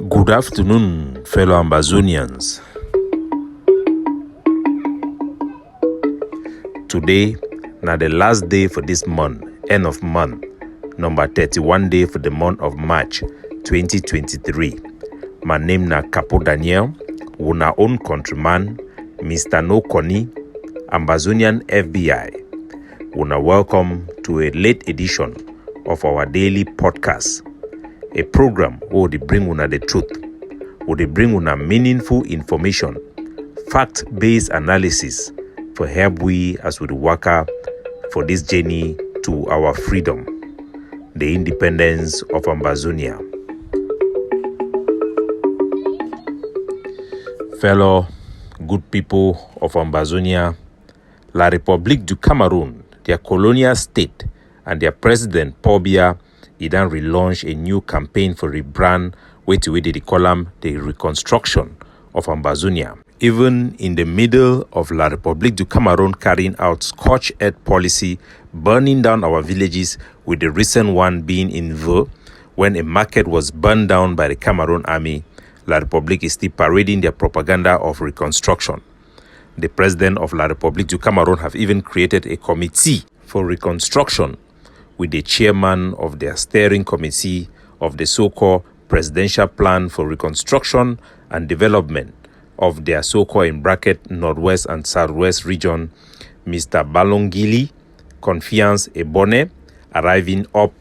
Good afternoon, fellow Ambazonians. Today, na the last day for this month, end of month, number 31 day for the month of March 2023. My name na Capo Daniel, una own countryman, Mr. No Koni, Ambazonian FBI. Una welcome to a late edition of our daily podcast. A program where they bring una the truth, where they bring una meaningful information, fact-based analysis for help we as we work for this journey to our freedom, the independence of Ambazonia. Fellow good people of Ambazonia, La République du Cameroon, their colonial state, and their president, Paul Biya, he then relaunched a new campaign for rebrand, which they call them the reconstruction of Ambazonia. Even in the middle of La République du Cameroon carrying out scorched earth policy, burning down our villages, with the recent one being in Vaux, when a market was burned down by the Cameroon army, La République is still parading their propaganda of reconstruction. The president of La République du Cameroon have even created a committee for reconstruction, with the chairman of their steering committee of the so-called Presidential Plan for Reconstruction and Development of their so-called in bracket Northwest and Southwest region, Mr. Balongili Confiance Ebone, arriving up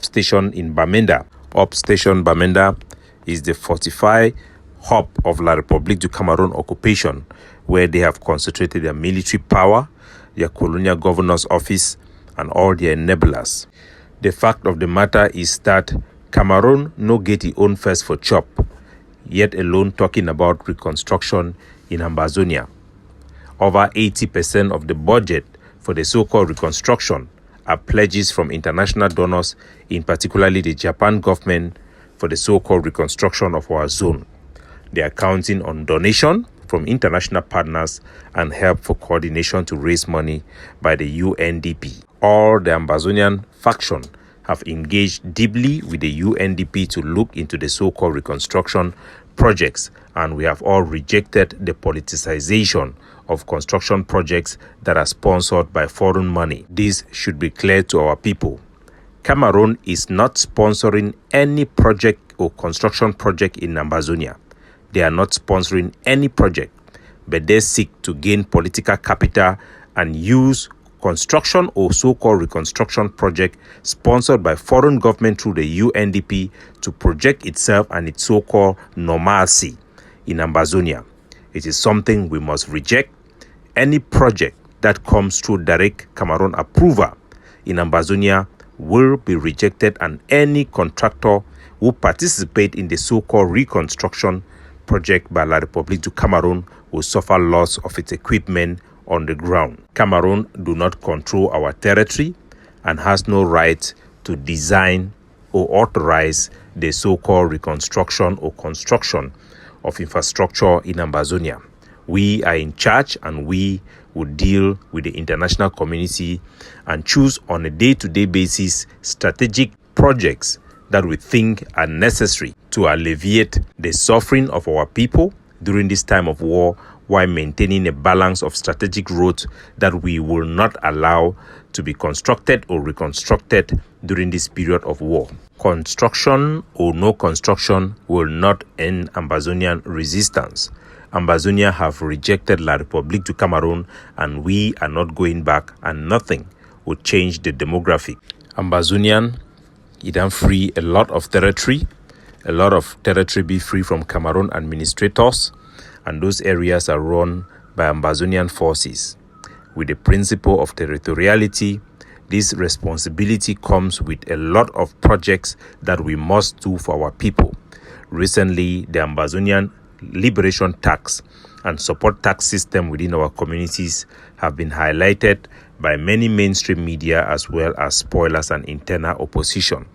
station in Bamenda. Up station Bamenda is the fortified hub of La République du Cameroon occupation, where they have concentrated their military power, their colonial governor's office, and all their enablers. The fact of the matter is that Cameroon no get its own first for chop, yet alone talking about reconstruction in Ambazonia. Over 80% of the budget for the so-called reconstruction are pledges from international donors, in particularly the Japan government, for the so-called reconstruction of our zone. They are counting on donation from international partners and help for coordination to raise money by the UNDP. All the Ambazonian faction have engaged deeply with the UNDP to look into the so-called reconstruction projects, and we have all rejected the politicization of construction projects that are sponsored by foreign money. This should be clear to our people. Cameroon is not sponsoring any project or construction project in Ambazonia. They are not sponsoring any project, but they seek to gain political capital and use construction or so-called reconstruction project sponsored by foreign government through the UNDP to project itself and its so-called normalcy in Ambazonia. It is something we must reject. Any project that comes through direct Cameroon approval in Ambazonia will be rejected, and any contractor who participate in the so-called reconstruction project by La République du Cameroon will suffer loss of its equipment on the ground. Cameroon do not control our territory and has no right to design or authorize the so-called reconstruction or construction of infrastructure in Ambazonia. We are in charge, and we will deal with the international community and choose on a day-to-day basis strategic projects that we think are necessary to alleviate the suffering of our people during this time of war, while maintaining a balance of strategic roads that we will not allow to be constructed or reconstructed during this period of war. Construction or no construction will not end Ambazonian resistance. Ambazonia have rejected La République du Cameroon, and we are not going back, and nothing will change the demographic. Ambazonian, it can free a lot of territory be free from Cameroon administrators, and those areas are run by Ambazonian forces. With the principle of territoriality, this responsibility comes with a lot of projects that we must do for our people. Recently, the Ambazonian liberation tax and support tax system within our communities have been highlighted by many mainstream media, as well as spoilers and internal opposition.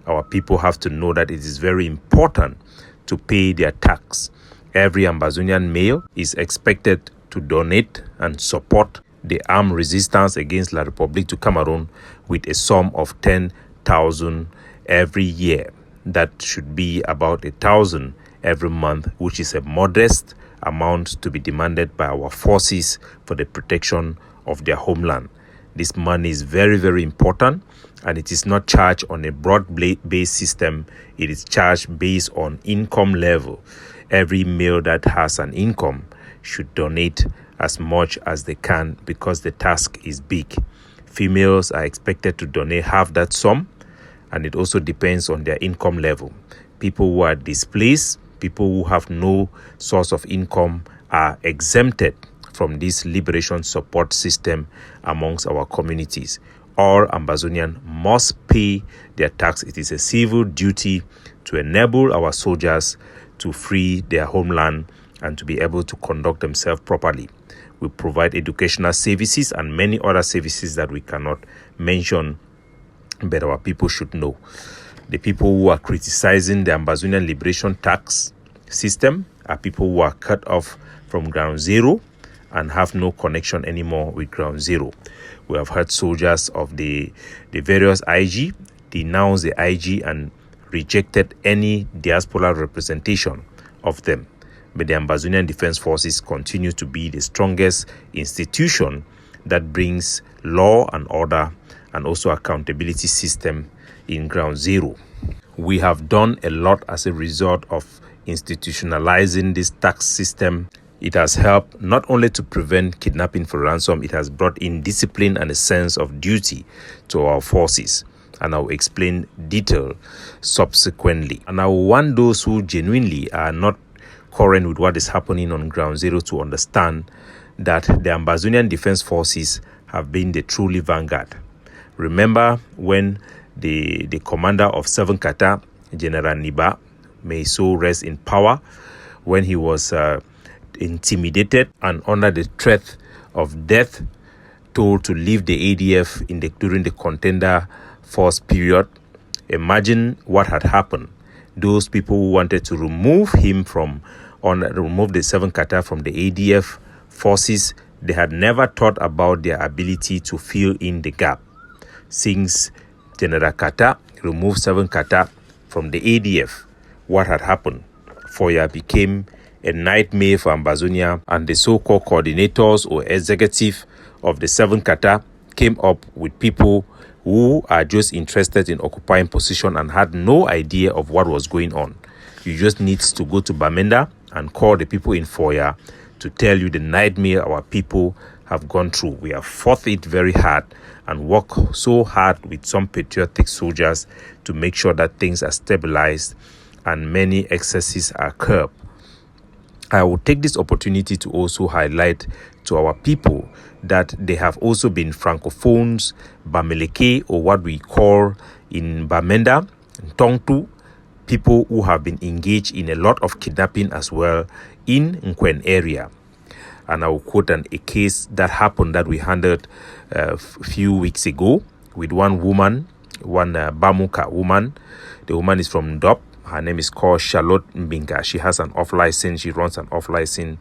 Our people have to know that it is very important to pay their tax. Every Ambazonian male is expected to donate and support the armed resistance against La République du Cameroon with a sum of 10,000 every year. that should be about 1,000 every month, which is a modest amount to be demanded by our forces for the protection of their homeland. This money is very, very important, and it is not charged on a broad-based system. It is charged based on income level. Every male that has an income should donate as much as they can because the task is big. Females are expected to donate half that sum, and it also depends on their income level. People who are displaced, people who have no source of income are exempted from this liberation support system amongst our communities. All Ambazonians must pay their tax. It is a civil duty to enable our soldiers to free their homeland and to be able to conduct themselves properly. We provide educational services and many other services that we cannot mention, but our people should know. The people who are criticizing the Ambazonian liberation tax system are people who are cut off from ground zero and have no connection anymore with ground zero. We have heard soldiers of the various IG denounce the IG and rejected any diaspora representation of them. But the Ambazonian Defense Forces continue to be the strongest institution that brings law and order and also accountability system in ground zero. We have done a lot as a result of institutionalizing this tax system. It has helped not only to prevent kidnapping for ransom, it has brought in discipline and a sense of duty to our forces. And I'll explain detail subsequently. And I want those who genuinely are not current with what is happening on ground zero to understand that the Ambazonian Defense Forces have been the truly vanguard. Remember when the commander of 7 Kata, General Niba, may he so rest in power, when he was intimidated and under the threat of death, told to leave the ADF during the contender force period. Imagine what had happened. Those people who wanted to remove the 7 Kata from the ADF forces, they had never thought about their ability to fill in the gap. Since General Kata removed 7 Kata from the ADF, what had happened? Foya became a nightmare for Ambazonia, and the so-called coordinators or executive of the 7 Kata came up with people who are just interested in occupying position and had no idea of what was going on. You just need to go to Bamenda and call the people in Foya to tell you the nightmare our people have gone through. We have fought it very hard and worked so hard with some patriotic soldiers to make sure that things are stabilized and many excesses are curbed. I will take this opportunity to also highlight to our people that they have also been francophones, Bameleke, or what we call in Bamenda, Tongtu, people who have been engaged in a lot of kidnapping as well in Nkwen area. And I will quote a case that happened that we handled a few weeks ago with one woman, one Bamuka woman. The woman is from Ndop. Her name is called Charlotte Mbinga. She has an off license. She runs an off license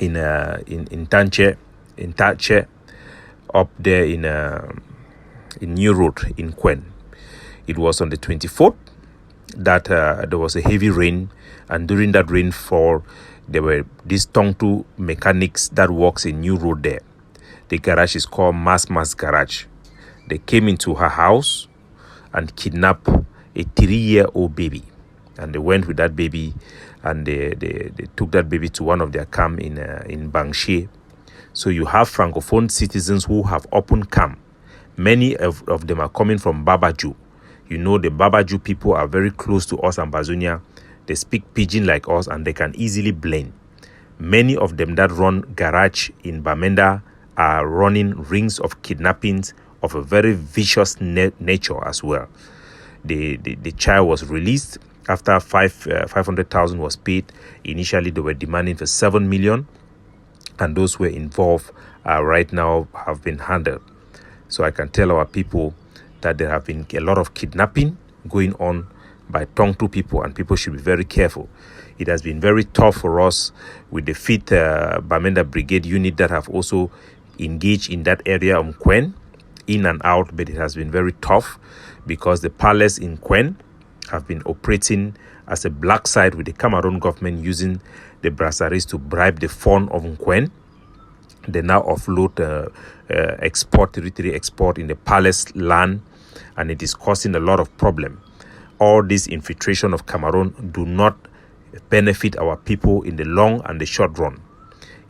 in Tache, up there in New Road in Kwen. It was on the 24th that there was a heavy rain, and during that rainfall, there were these Tongtu mechanics that works in New Road there. The garage is called Mas Garage. They came into her house and kidnapped a 3-year-old baby, and they went with that baby, and they took that baby to one of their camp in Bangshe. So you have francophone citizens who have open camp. Many of them are coming from Babaju. You know, the Babaju people are very close to us, Ambazonia. They speak pidgin like us, and they can easily blend. Many of them that run garage in Bamenda are running rings of kidnappings of a very vicious nature as well. The child was released after 500,000 was paid. Initially, they were demanding for 7 million, and those who were involved right now have been handled. So I can tell our people that there have been a lot of kidnapping going on by Tongtu people, and people should be very careful. It has been very tough for us with the 5th Bamenda Brigade unit that have also engaged in that area of Kwen, in and out, but it has been very tough because the palace in Kwen have been operating as a black site with the Cameroon government using the brasseries to bribe the fund of Nkwen. They now offload territory export in the palace land, and it is causing a lot of problem. All this infiltration of Cameroon do not benefit our people in the long and the short run.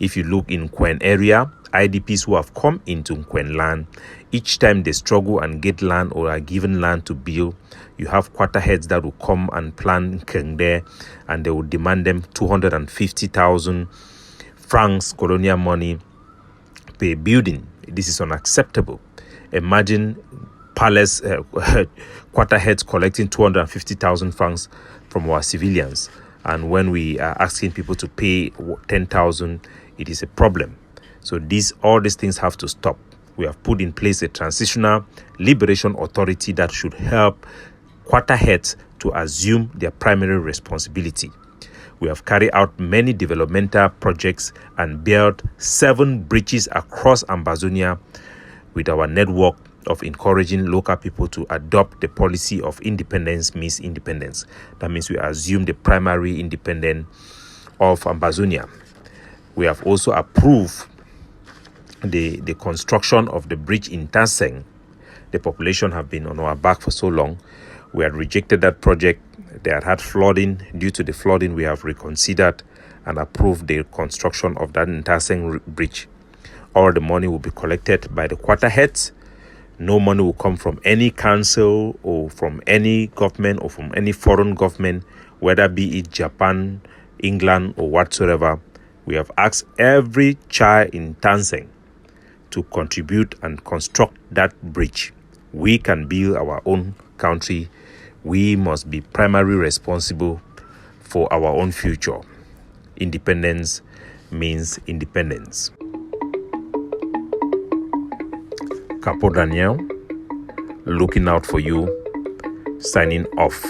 If you look in Nkwen area, IDPs who have come into Nkwen land, each time they struggle and get land or are given land to build, you have quarterheads that will come and plant Nkeng there, and they will demand them 250,000 francs colonial money per building. This is unacceptable. Imagine palace quarterheads collecting 250,000 francs from our civilians, and when we are asking people to pay 10,000, it is a problem. So all these things have to stop. We have put in place a transitional liberation authority that should help quarterheads to assume their primary responsibility. We have carried out many developmental projects and built 7 bridges across Ambazonia with our network of encouraging local people to adopt the policy of independence means independence. That means we assume the primary independence of Ambazonia. We have also approved the construction of the bridge in Tanseng. The population have been on our back for so long. We had rejected that project. They had flooding. Due to the flooding, we have reconsidered and approved the construction of that Tanseng bridge. All the money will be collected by the quarterheads. No money will come from any council or from any government or from any foreign government, whether be it Japan, England, or whatsoever. We have asked every child in Tanseng to contribute and construct that bridge. We can build our own country. We must be primarily responsible for our own future. Independence means independence. Capo Daniel, looking out for you, signing off.